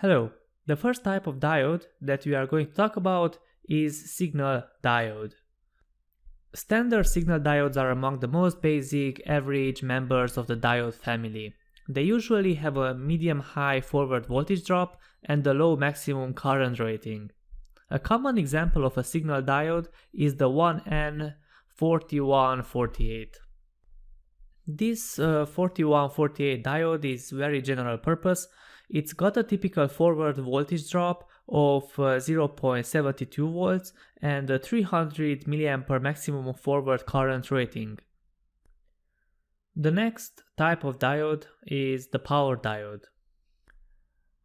Hello, the first type of diode that we are going to talk about is signal diode. Standard signal diodes are among the most basic average members of the diode family. They usually have a medium-high forward voltage drop and a low maximum current rating. A common example of a signal diode is the 1N4148. This 4148 diode is very general purpose. It's got a typical forward voltage drop of 0.72 volts and a 300 mA maximum forward current rating. The next type of diode is the power diode.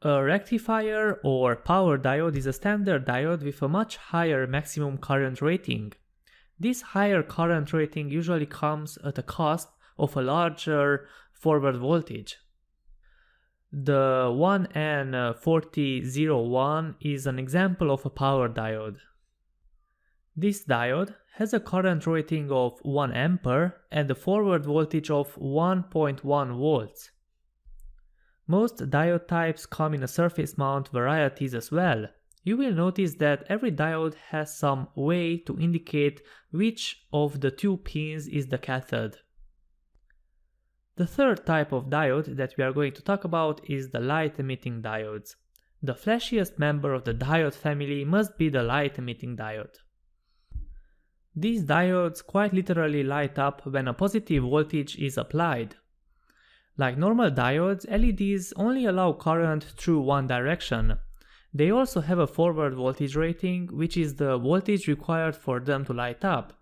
A rectifier or power diode is a standard diode with a much higher maximum current rating. This higher current rating usually comes at the cost of a larger forward voltage. The 1N4001 is an example of a power diode. This diode has a current rating of 1 ampere and a forward voltage of 1.1 volts. Most diode types come in a surface mount varieties as well. You will notice that every diode has some way to indicate which of the two pins is the cathode. The third type of diode that we are going to talk about is the light-emitting diodes. The flashiest member of the diode family must be the light-emitting diode. These diodes quite literally light up when a positive voltage is applied. Like normal diodes, LEDs only allow current through one direction. They also have a forward voltage rating, which is the voltage required for them to light up.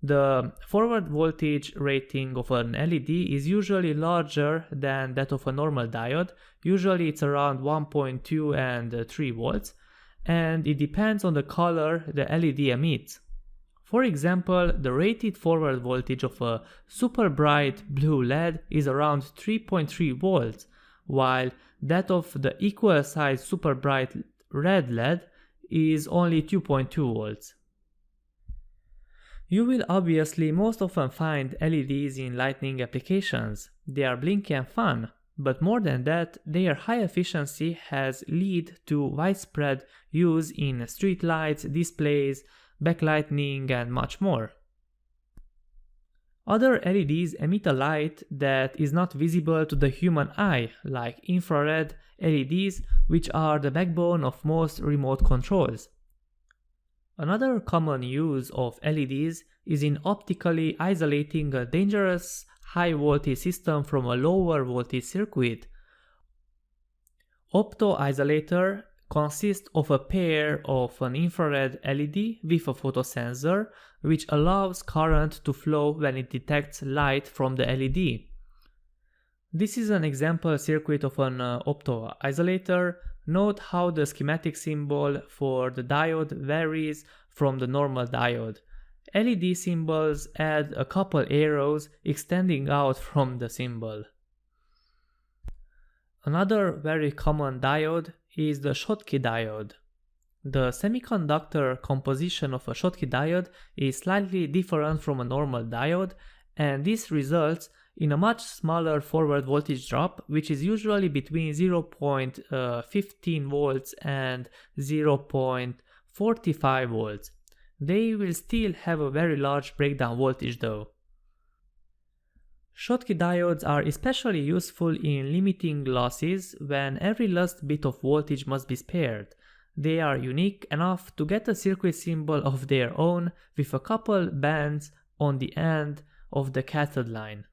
The forward voltage rating of an LED is usually larger than that of a normal diode. Usually it's around 1.2 and 3 volts, and it depends on the color the LED emits. For example, the rated forward voltage of a super bright blue LED is around 3.3 volts, while that of the equal size super bright red LED is only 2.2 volts. You will obviously most often find LEDs in lighting applications. They are blinky and fun, but more than that, their high efficiency has led to widespread use in street lights, displays, backlighting, and much more. Other LEDs emit a light that is not visible to the human eye, like infrared LEDs, which are the backbone of most remote controls. Another common use of LEDs is in optically isolating a dangerous high voltage system from a lower voltage circuit. Opto-isolator consists of a pair of an infrared LED with a photosensor, which allows current to flow when it detects light from the LED. This is an example circuit of an opto-isolator. Note how the schematic symbol for the diode varies from the normal diode. LED symbols add a couple arrows extending out from the symbol. Another very common diode is the Schottky diode. The semiconductor composition of a Schottky diode is slightly different from a normal diode, and this results in a much smaller forward voltage drop, which is usually between 0.15 volts and 0.45 volts. They will still have a very large breakdown voltage though. Schottky diodes are especially useful in limiting losses when every lost bit of voltage must be spared. They are unique enough to get a circuit symbol of their own with a couple bands on the end of the cathode line.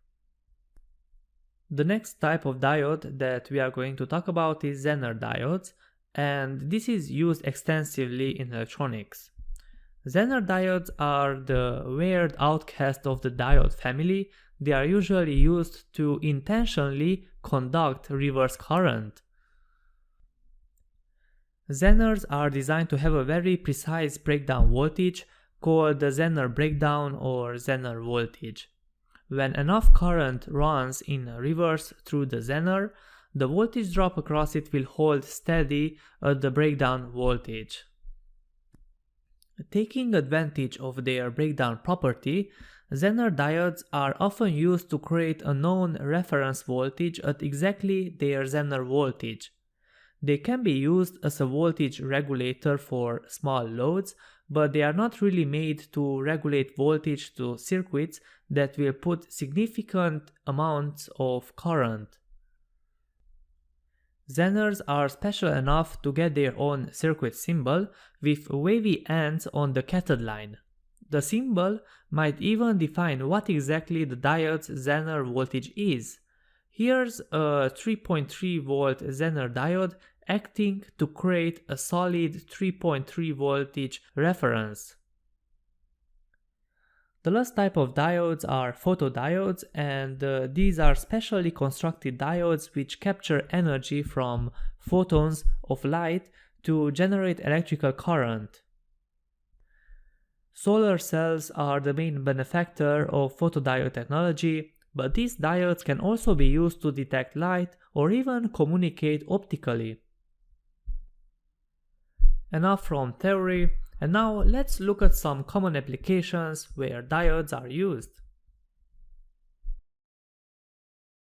The next type of diode that we are going to talk about is Zener diodes, and this is used extensively in electronics. Zener diodes are the weird outcast of the diode family. They are usually used to intentionally conduct reverse current. Zeners are designed to have a very precise breakdown voltage called the Zener breakdown or Zener voltage. When enough current runs in reverse through the Zener, the voltage drop across it will hold steady at the breakdown voltage. Taking advantage of their breakdown property, Zener diodes are often used to create a known reference voltage at exactly their Zener voltage. They can be used as a voltage regulator for small loads, but they are not really made to regulate voltage to circuits that will put significant amounts of current. Zeners are special enough to get their own circuit symbol with wavy ends on the cathode line. The symbol might even define what exactly the diode's Zener voltage is. Here's a 3.3 volt Zener diode acting to create a solid 3.3 voltage reference. The last type of diodes are photodiodes, and these are specially constructed diodes which capture energy from photons of light to generate electrical current. Solar cells are the main benefactor of photodiode technology, but these diodes can also be used to detect light or even communicate optically. Enough from theory, and now let's look at some common applications where diodes are used.